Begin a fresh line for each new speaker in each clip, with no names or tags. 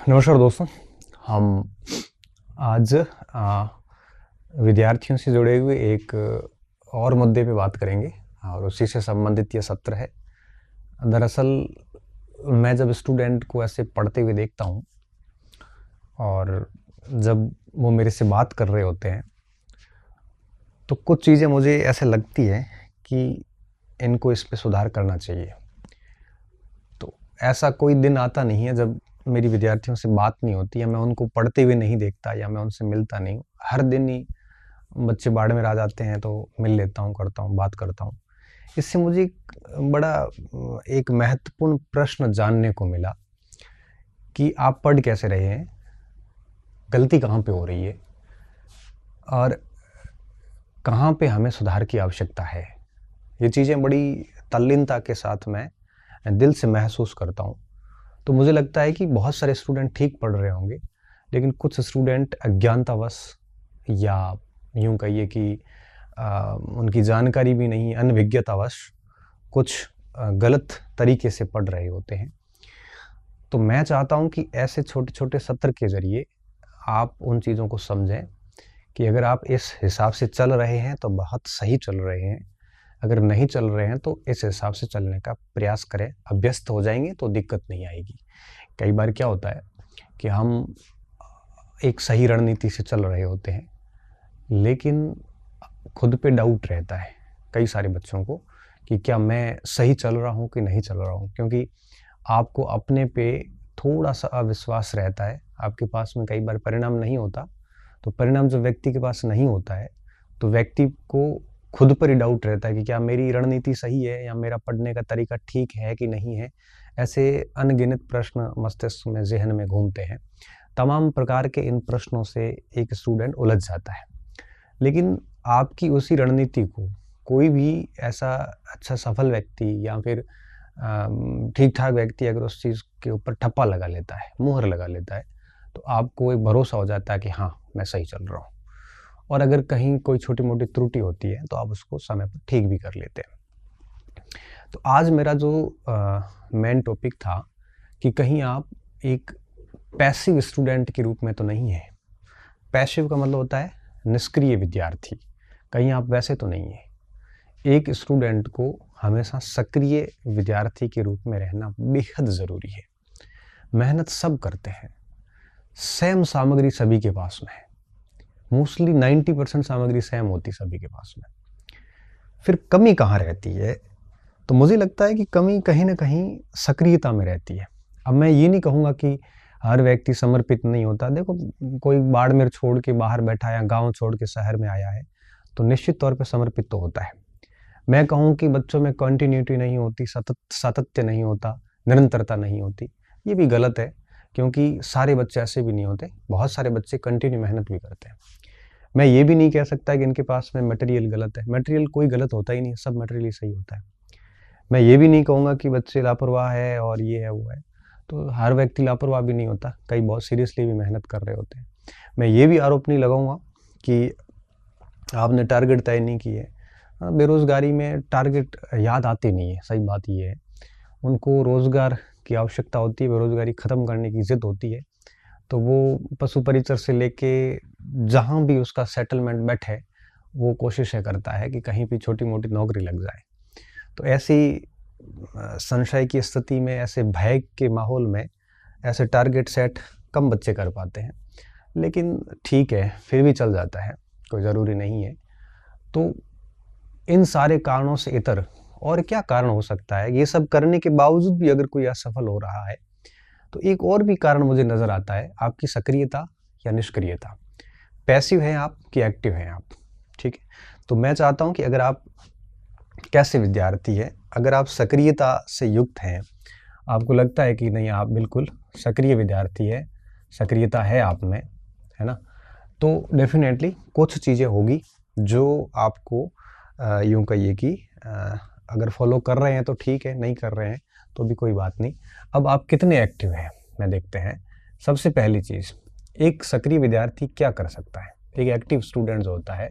नमस्कार दोस्तों। हम आज विद्यार्थियों से जुड़े हुए एक और मुद्दे पे बात करेंगे और उसी से संबंधित ये सत्र है। दरअसल मैं जब स्टूडेंट को ऐसे पढ़ते हुए देखता हूँ और जब वो मेरे से बात कर रहे होते हैं तो कुछ चीज़ें मुझे ऐसे लगती हैं कि इनको इस पे सुधार करना चाहिए। तो ऐसा कोई दिन आता नहीं है जब मेरी विद्यार्थियों से बात नहीं होती या मैं उनको पढ़ते हुए नहीं देखता या मैं उनसे मिलता नहीं हूँ। हर दिन ही बच्चे बाड़मेर आ जाते हैं तो मिल लेता हूँ, करता हूँ, बात करता हूँ। इससे मुझे एक महत्वपूर्ण प्रश्न जानने को मिला कि आप पढ़ कैसे रहे हैं, गलती कहाँ पे हो रही है और कहाँ पे हमें सुधार की आवश्यकता है। ये चीज़ें बड़ी तल्लीनता के साथ मैं दिल से महसूस करता हूँ। तो मुझे लगता है कि बहुत सारे स्टूडेंट ठीक पढ़ रहे होंगे, लेकिन कुछ स्टूडेंट अज्ञानतावश या यूँ कहिए कि उनकी जानकारी भी नहीं, अनभिज्ञतावश कुछ गलत तरीके से पढ़ रहे होते हैं। तो मैं चाहता हूँ कि ऐसे छोटे-छोटे सत्र के ज़रिए आप उन चीज़ों को समझें कि अगर आप इस हिसाब से चल रहे हैं तो बहुत सही चल रहे हैं, अगर नहीं चल रहे हैं तो इस हिसाब से चलने का प्रयास करें। अभ्यस्त हो जाएंगे तो दिक्कत नहीं आएगी। कई बार क्या होता है कि हम एक सही रणनीति से चल रहे होते हैं, लेकिन खुद पे डाउट रहता है कई सारे बच्चों को कि क्या मैं सही चल रहा हूँ कि नहीं चल रहा हूँ, क्योंकि आपको अपने पे थोड़ा सा अविश्वास रहता है। आपके पास में कई बार परिणाम नहीं होता, तो परिणाम जब व्यक्ति के पास नहीं होता है तो व्यक्ति को खुद पर ही डाउट रहता है कि क्या मेरी रणनीति सही है या मेरा पढ़ने का तरीका ठीक है कि नहीं है। ऐसे अनगिनत प्रश्न मस्तिष्क में, ज़हन में घूमते हैं। तमाम प्रकार के इन प्रश्नों से एक स्टूडेंट उलझ जाता है, लेकिन आपकी उसी रणनीति को कोई भी ऐसा अच्छा सफल व्यक्ति या फिर ठीक-ठाक व्यक्ति अगर उस चीज़ के ऊपर ठप्पा लगा लेता है, मुहर लगा लेता है, तो आपको एक भरोसा हो जाता है कि हाँ, मैं सही चल रहा हूँ। और अगर कहीं कोई छोटी-मोटी त्रुटि होती है तो आप उसको समय पर ठीक भी कर लेते हैं। तो आज मेरा जो मेन टॉपिक था कि कहीं आप एक पैसिव स्टूडेंट के रूप में तो नहीं है। पैसिव का मतलब होता है निष्क्रिय विद्यार्थी। कहीं आप वैसे तो नहीं है। एक स्टूडेंट को हमेशा सक्रिय विद्यार्थी के रूप में रहना बेहद ज़रूरी है। मेहनत सब करते हैं, सेम सामग्री सभी के पास में है। मोस्टली 90% सामग्री सेम होती सभी के पास में। फिर कमी कहाँ रहती है? तो मुझे लगता है कि कमी कहीं न कहीं सक्रियता में रहती है। अब मैं ये नहीं कहूँगा कि हर व्यक्ति समर्पित नहीं होता। देखो, कोई बाड़मेर छोड़ के बाहर बैठा है या गाँव छोड़ के शहर में आया है, तो निश्चित तौर पे समर्पित तो होता है। मैं कहूँ कि बच्चों में कंटिन्यूटी नहीं होती, सातत्य नहीं होता, निरंतरता नहीं होती, ये भी गलत है, क्योंकि सारे बच्चे ऐसे भी नहीं होते। बहुत सारे बच्चे कंटिन्यू मेहनत भी करते हैं। मैं ये भी नहीं कह सकता कि इनके पास में मटेरियल गलत है। मटेरियल कोई गलत होता ही नहीं, सब मटेरियल ही सही होता है। मैं ये भी नहीं कहूँगा कि बच्चे लापरवाह है और ये है, वो है। तो हर व्यक्ति लापरवाह भी नहीं होता, कई बहुत सीरियसली भी मेहनत कर रहे होते हैं। मैं ये भी आरोप नहीं लगाऊँगा कि आपने टारगेट तय नहीं किए। बेरोज़गारी में टारगेट याद आते नहीं है, सही बात ये है। उनको रोज़गार की आवश्यकता होती है, बेरोज़गारी ख़त्म करने की ज़िद होती है, तो वो पशु परिचर से लेके जहाँ भी उसका सेटलमेंट बैठे, वो कोशिशें करता है कि कहीं भी छोटी-मोटी नौकरी लग जाए। तो ऐसी संशय की स्थिति में, ऐसे भय के माहौल में ऐसे टारगेट सेट कम बच्चे कर पाते हैं, लेकिन ठीक है, फिर भी चल जाता है, कोई ज़रूरी नहीं है। तो इन सारे कारणों से इतर और क्या कारण हो सकता है? ये सब करने के बावजूद भी अगर कोई असफल हो रहा है, तो एक और भी कारण मुझे नज़र आता है, आपकी सक्रियता या निष्क्रियता। पैसिव हैं आप कि एक्टिव हैं आप, ठीक है? तो मैं चाहता हूँ कि अगर आप कैसे विद्यार्थी हैं, अगर आप सक्रियता से युक्त हैं, आपको लगता है कि नहीं आप बिल्कुल सक्रिय विद्यार्थी हैं, सक्रियता है आप में, है ना? तो डेफ़िनेटली कुछ चीज़ें होगी जो आपको यूँ कहिए कि अगर फ़ॉलो कर रहे हैं तो ठीक है, नहीं कर रहे हैं तो भी कोई बात नहीं। अब आप कितने एक्टिव हैं, मैं देखते हैं। सबसे पहली चीज़, एक सक्रिय विद्यार्थी क्या कर सकता है? एक एक्टिव स्टूडेंट जो होता है,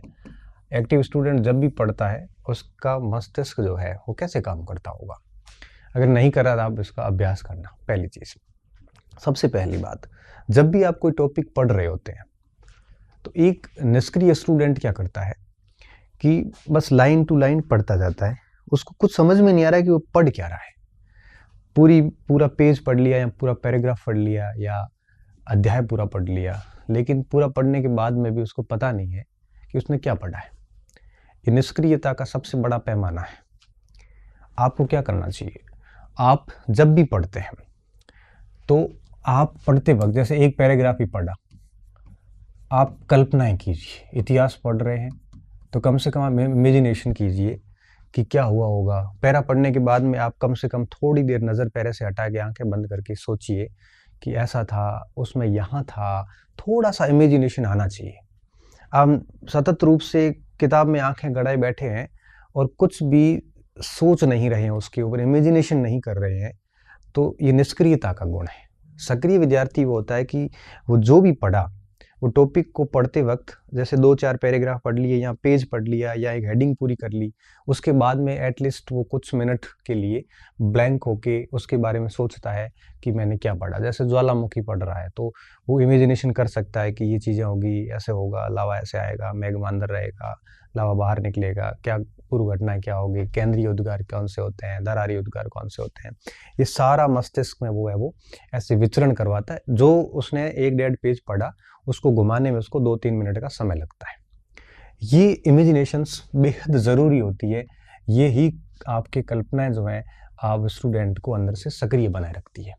एक्टिव स्टूडेंट जब भी पढ़ता है, उसका मस्तिष्क जो है वो कैसे काम करता होगा? अगर नहीं कर रहा तो आप इसका अभ्यास करना, पहली चीज़। सबसे पहली बात, जब भी आप कोई टॉपिक पढ़ रहे होते हैं तो एक निष्क्रिय स्टूडेंट क्या करता है कि बस लाइन टू लाइन पढ़ता जाता है, उसको कुछ समझ में नहीं आ रहा है कि वो पढ़ क्या रहा है। पूरा पेज पढ़ लिया या पूरा पैराग्राफ पढ़ लिया या अध्याय पूरा पढ़ लिया, लेकिन पूरा पढ़ने के बाद में भी उसको पता नहीं है कि उसने क्या पढ़ा है। ये निष्क्रियता का सबसे बड़ा पैमाना है। आपको क्या करना चाहिए, आप जब भी पढ़ते हैं तो आप पढ़ते वक्त जैसे एक पैराग्राफ ही पढ़ा, आप कल्पनाएं कीजिए। इतिहास पढ़ रहे हैं तो कम से कम आप इमेजिनेशन कीजिए कि क्या हुआ होगा। पैरा पढ़ने के बाद में आप कम से कम थोड़ी देर नज़र पैरे से हटा के आंखें बंद करके सोचिए कि ऐसा था, उसमें यहाँ था, थोड़ा सा इमेजिनेशन आना चाहिए। आप सतत रूप से किताब में आंखें गड़ाए बैठे हैं और कुछ भी सोच नहीं रहे हैं, उसके ऊपर इमेजिनेशन नहीं कर रहे हैं, तो ये निष्क्रियता का गुण है। सक्रिय विद्यार्थी वो होता है कि वो जो भी पढ़ा, वो टॉपिक को पढ़ते वक्त जैसे 2-4 पैराग्राफ पढ़ लिए या पेज पढ़ लिया या एक हेडिंग पूरी कर ली, उसके बाद में एटलीस्ट वो कुछ मिनट के लिए ब्लैंक होके उसके बारे में सोचता है कि मैंने क्या पढ़ा। जैसे ज्वालामुखी पढ़ रहा है तो वो इमेजिनेशन कर सकता है कि ये चीज़ें होगी, ऐसे होगा, लावा ऐसे आएगा, मेघमांदर रहेगा, लावा बाहर निकलेगा, क्या पूर्व घटनाएं क्या होगी, केंद्रीय उद्गार कौन से होते हैं, दरारी उद्गार कौन से होते हैं। ये सारा मस्तिष्क में वो ऐसे विचरण करवाता है। जो उसने 1-1.5 पेज पढ़ा, उसको घुमाने में उसको 2-3 मिनट का समय लगता है। ये इमेजिनेशंस बेहद ज़रूरी होती है। ये ही आपके कल्पनाएं जो हैं आप स्टूडेंट को अंदर से सक्रिय बनाए रखती है।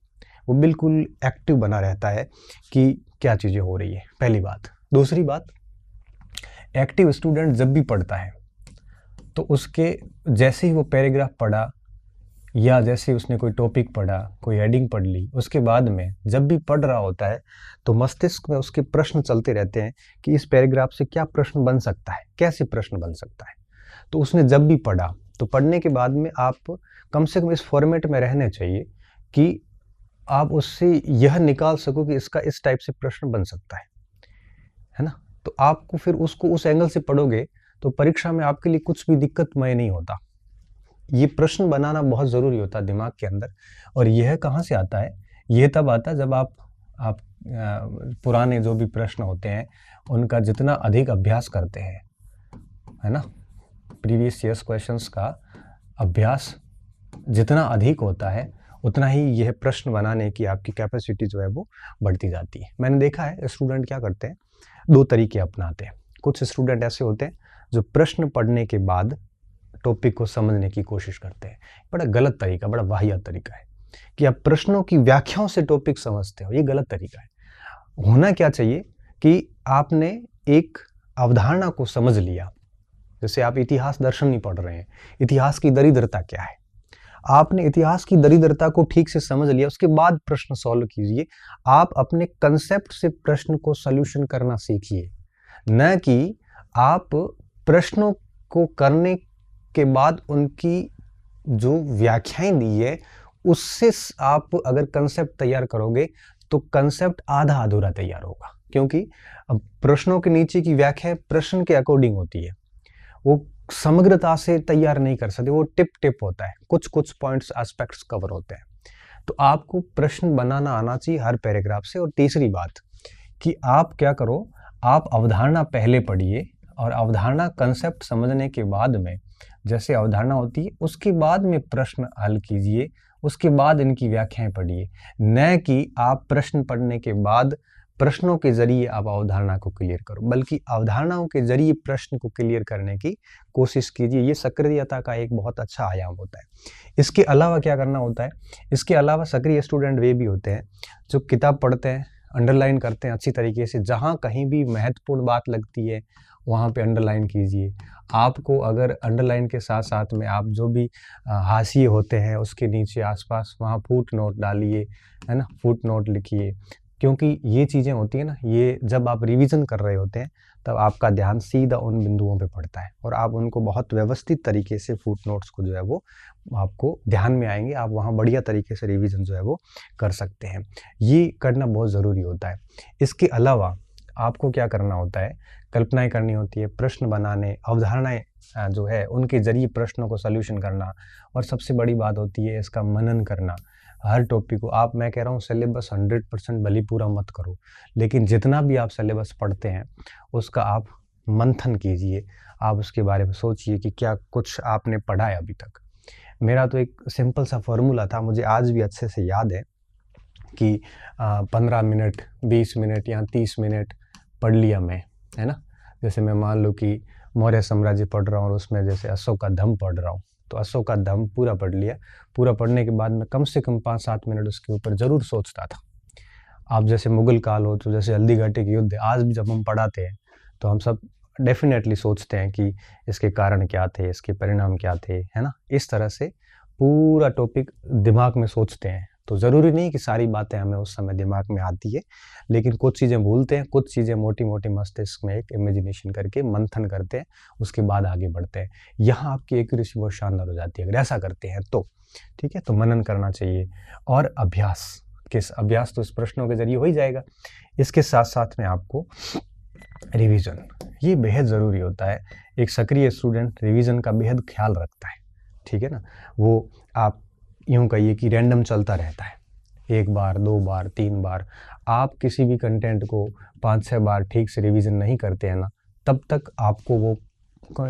वो बिल्कुल एक्टिव बना रहता है कि क्या चीज़ें हो रही है, पहली बात। दूसरी बात, एक्टिव स्टूडेंट जब भी पढ़ता है तो उसके जैसे ही वो पैराग्राफ पढ़ा या जैसे उसने कोई टॉपिक पढ़ा, कोई हेडिंग पढ़ ली, उसके बाद में जब भी पढ़ रहा होता है तो मस्तिष्क में उसके प्रश्न चलते रहते हैं कि इस पैराग्राफ से क्या प्रश्न बन सकता है, कैसे प्रश्न बन सकता है। तो उसने जब भी पढ़ा तो पढ़ने के बाद में आप कम से कम इस फॉर्मेट में रहने चाहिए कि आप उससे यह निकाल सको कि इसका इस टाइप से प्रश्न बन सकता है ना। तो आपको फिर उसको उस एंगल से पढ़ोगे तो परीक्षा में आपके लिए कुछ भी दिक्कतमय नहीं होता। ये प्रश्न बनाना बहुत ज़रूरी होता है दिमाग के अंदर। और यह कहाँ से आता है, यह तब आता है जब आप पुराने जो भी प्रश्न होते हैं उनका जितना अधिक अभ्यास करते हैं, है ना। प्रीवियस ईयर्स क्वेश्चंस का अभ्यास जितना अधिक होता है उतना ही यह प्रश्न बनाने की आपकी कैपेसिटी जो है वो बढ़ती जाती है। मैंने देखा है स्टूडेंट क्या करते हैं, 2 तरीके अपनाते हैं। कुछ स्टूडेंट ऐसे होते हैं जो प्रश्न पढ़ने के बाद टॉपिक को समझने की कोशिश करते हैं। बड़ा गलत तरीका, बड़ा वाहियात तरीका है कि आप प्रश्नों की व्याख्याओं से टॉपिक समझते हो, ये गलत तरीका है। होना क्या चाहिए कि आपने एक अवधारणा को समझ लिया। जैसे आप इतिहास दर्शन नहीं पढ़ रहे हैं, इतिहास की दरिद्रता क्या है, आपने इतिहास की दरिद्रता को ठीक से समझ लिया, उसके बाद प्रश्न सॉल्व कीजिए। आप अपने कंसेप्ट से प्रश्न को सॉल्यूशन करना सीखिए, न कि आप प्रश्नों को करने के बाद उनकी जो व्याख्याएं दी है उससे आप अगर कंसेप्ट तैयार करोगे तो कंसेप्ट आधा अधूरा तैयार होगा। क्योंकि अब प्रश्नों के नीचे की व्याख्या प्रश्न के अकॉर्डिंग होती है, वो समग्रता से तैयार नहीं कर सकते, वो टिप होता है, कुछ कुछ पॉइंट्स एस्पेक्ट्स कवर होते हैं। तो आपको प्रश्न बनाना आना चाहिए हर पैराग्राफ से। और तीसरी बात कि आप क्या करो, आप अवधारणा पहले पढ़िए और अवधारणा कंसेप्ट समझने के बाद में जैसे अवधारणा होती है उसके बाद में प्रश्न हल कीजिए, उसके बाद इनकी व्याख्याएं पढ़िए। न कि आप प्रश्न पढ़ने के बाद प्रश्नों के जरिए आप अवधारणा को क्लियर करो, बल्कि अवधारणाओं के जरिए प्रश्न को क्लियर करने की कोशिश कीजिए। ये सक्रियता का एक बहुत अच्छा आयाम होता है। इसके अलावा क्या करना होता है, इसके अलावा सक्रिय स्टूडेंट वे भी होते हैं जो किताब पढ़ते हैं, अंडरलाइन करते हैं अच्छी तरीके से, जहाँ कहीं भी महत्वपूर्ण बात लगती है वहाँ पे अंडरलाइन कीजिए। आपको अगर अंडरलाइन के साथ साथ में आप जो भी हाशिए होते हैं उसके नीचे आसपास वहाँ फुट नोट डालिए, है ना, फुट नोट लिखिए। क्योंकि ये चीज़ें होती हैं ना, ये जब आप रिवीजन कर रहे होते हैं तब आपका ध्यान सीधा उन बिंदुओं पे पड़ता है और आप उनको बहुत व्यवस्थित तरीके से फुट नोट्स को जो है वो आपको ध्यान में आएंगे, आप वहाँ बढ़िया तरीके से रिवीजन जो है वो कर सकते हैं। ये करना बहुत ज़रूरी होता है। इसके अलावा आपको क्या करना होता है, कल्पनाएं करनी होती है, प्रश्न बनाने, अवधारणाएं जो है उनके जरिए प्रश्नों को सॉल्यूशन करना, और सबसे बड़ी बात होती है इसका मनन करना। हर टॉपिक को आप, मैं कह रहा हूँ सिलेबस 100% भले पूरा मत करो, लेकिन जितना भी आप सिलेबस पढ़ते हैं उसका आप मंथन कीजिए, आप उसके बारे में सोचिए कि क्या कुछ आपने पढ़ा है अभी तक। मेरा तो एक सिंपल सा फॉर्मूला था, मुझे आज भी अच्छे से याद है कि 15 मिनट, 20 मिनट या 30 मिनट पढ़ लिया मैं, है ना। जैसे मैं मान लो कि मौर्य साम्राज्य पढ़ रहा हूँ और उसमें जैसे अशोकाधम पढ़ रहा हूँ, तो अशोकाधम पूरा पढ़ लिया। पूरा पढ़ने के बाद मैं कम से कम 5-7 मिनट उसके ऊपर ज़रूर सोचता था। आप जैसे मुगल काल हो तो जैसे हल्दी घाटी के युद्ध, आज भी जब हम पढ़ाते हैं तो हम सब डेफिनेटली सोचते हैं कि इसके कारण क्या थे, इसके परिणाम क्या थे, है ना। इस तरह से पूरा टॉपिक दिमाग में सोचते हैं। तो ज़रूरी नहीं कि सारी बातें हमें उस समय दिमाग में आती है, लेकिन कुछ चीज़ें भूलते हैं, कुछ चीज़ें मोटी मोटी मस्तिष्क में एक इमेजिनेशन करके मंथन करते हैं, उसके बाद आगे बढ़ते हैं। यहाँ आपकी एक्यूरेसी बहुत शानदार हो जाती है अगर ऐसा करते हैं तो। ठीक है, तो मनन करना चाहिए। और अभ्यास तो इस प्रश्नों के जरिए हो ही जाएगा। इसके साथ साथ में आपको रिवीजन, ये बेहद ज़रूरी होता है। एक सक्रिय स्टूडेंट रिवीजन का बेहद ख्याल रखता है, ठीक है ना। वो आप यूँ कहिए कि रैंडम चलता रहता है, 1 बार, 2 बार, 3 बार। आप किसी भी कंटेंट को 5-6 बार ठीक से रिवीजन नहीं करते हैं ना, तब तक आपको वो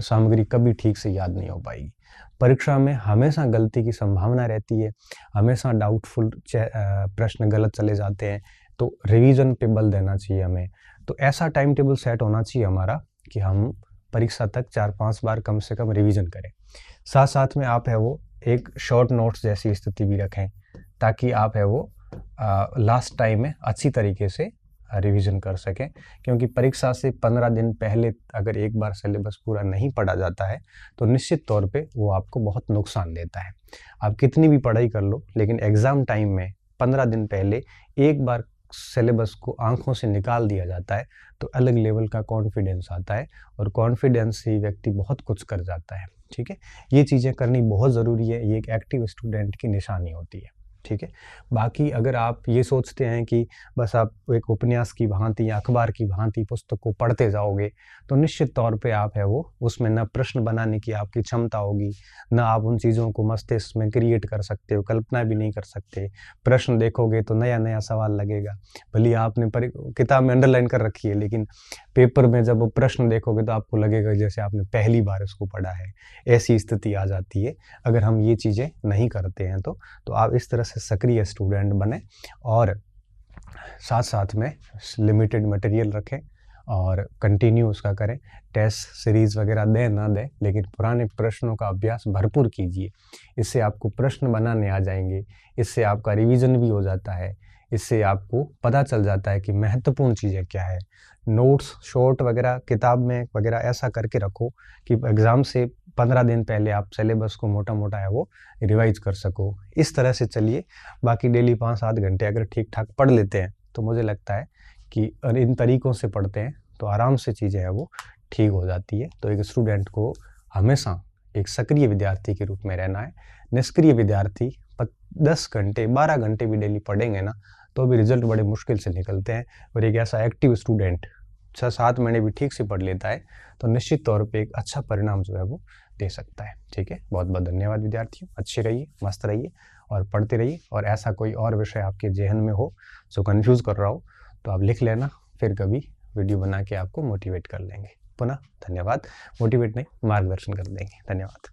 सामग्री कभी ठीक से याद नहीं हो पाएगी। परीक्षा में हमेशा गलती की संभावना रहती है, हमेशा डाउटफुल प्रश्न गलत चले जाते हैं, तो रिवीजन पे बल देना चाहिए हमें। तो ऐसा टाइम टेबल सेट होना चाहिए हमारा कि हम परीक्षा तक 4-5 बार कम से कम रिवीजन करें। साथ साथ में आप है वो एक शॉर्ट नोट्स जैसी स्थिति भी रखें, ताकि आप है वो लास्ट टाइम में अच्छी तरीके से रिवीजन कर सकें। क्योंकि परीक्षा से 15 दिन पहले अगर एक बार सिलेबस पूरा नहीं पढ़ा जाता है तो निश्चित तौर पे वो आपको बहुत नुकसान देता है। आप कितनी भी पढ़ाई कर लो, लेकिन एग्ज़ाम टाइम में 15 दिन पहले एक बार सिलेबस को आंखों से निकाल दिया जाता है तो अलग लेवल का कॉन्फिडेंस आता है, और कॉन्फिडेंस से ही व्यक्ति बहुत कुछ कर जाता है। ठीक है, ये चीज़ें करनी बहुत ज़रूरी है, ये एक एक्टिव स्टूडेंट की निशानी होती है। ठीक है, बाकी अगर आप ये सोचते हैं कि बस आप एक उपन्यास की भांति या अखबार की भांति पुस्तक को पढ़ते जाओगे, तो निश्चित तौर पे आप है वो उसमें न प्रश्न बनाने की आपकी क्षमता होगी, न आप उन चीज़ों को मस्तिष्क में क्रिएट कर सकते हो, कल्पना भी नहीं कर सकते। प्रश्न देखोगे तो नया नया सवाल लगेगा, भले आपने किताब में अंडरलाइन कर रखी है, लेकिन पेपर में जब वो प्रश्न देखोगे तो आपको लगेगा जैसे आपने पहली बार इसको पढ़ा है। ऐसी स्थिति आ जाती है अगर हम ये चीज़ें नहीं करते हैं तो आप इस तरह से सक्रिय स्टूडेंट बने, और साथ साथ में लिमिटेड मटेरियल रखें और कंटिन्यू उसका करें। टेस्ट सीरीज़ वगैरह दें ना दें, लेकिन पुराने प्रश्नों का अभ्यास भरपूर कीजिए। इससे आपको प्रश्न बनाने आ जाएंगे, इससे आपका रिवीजन भी हो जाता है, इससे आपको पता चल जाता है कि महत्वपूर्ण चीज़ें क्या है। नोट्स शॉर्ट वगैरह किताब में वगैरह ऐसा करके रखो कि एग्ज़ाम से 15 दिन पहले आप सिलेबस को मोटा मोटा है वो रिवाइज कर सको। इस तरह से चलिए, बाकी डेली 5-7 घंटे अगर ठीक ठाक पढ़ लेते हैं तो मुझे लगता है कि इन तरीक़ों से पढ़ते हैं तो आराम से चीज़ें हैं वो ठीक हो जाती है। तो एक स्टूडेंट को हमेशा एक सक्रिय विद्यार्थी के रूप में रहना है। निष्क्रिय विद्यार्थी 10 घंटे 12 घंटे भी डेली पढ़ेंगे ना तो भी रिजल्ट बड़े मुश्किल से निकलते हैं, और एक ऐसा एक्टिव स्टूडेंट 6-7 महीने भी ठीक से पढ़ लेता है तो निश्चित तौर पे एक अच्छा परिणाम जो है वो दे सकता है। ठीक है, बहुत बहुत धन्यवाद विद्यार्थियों, अच्छे रहिए, मस्त रहिए और पढ़ते रहिए। और ऐसा कोई और विषय आपके ज़हन में हो जो कन्फ्यूज़ कर रहा हो तो आप लिख लेना, फिर कभी वीडियो बना के आपको मोटिवेट कर लेंगे। पुनः धन्यवाद, मोटिवेट नहीं मार्गदर्शन कर देंगे। धन्यवाद।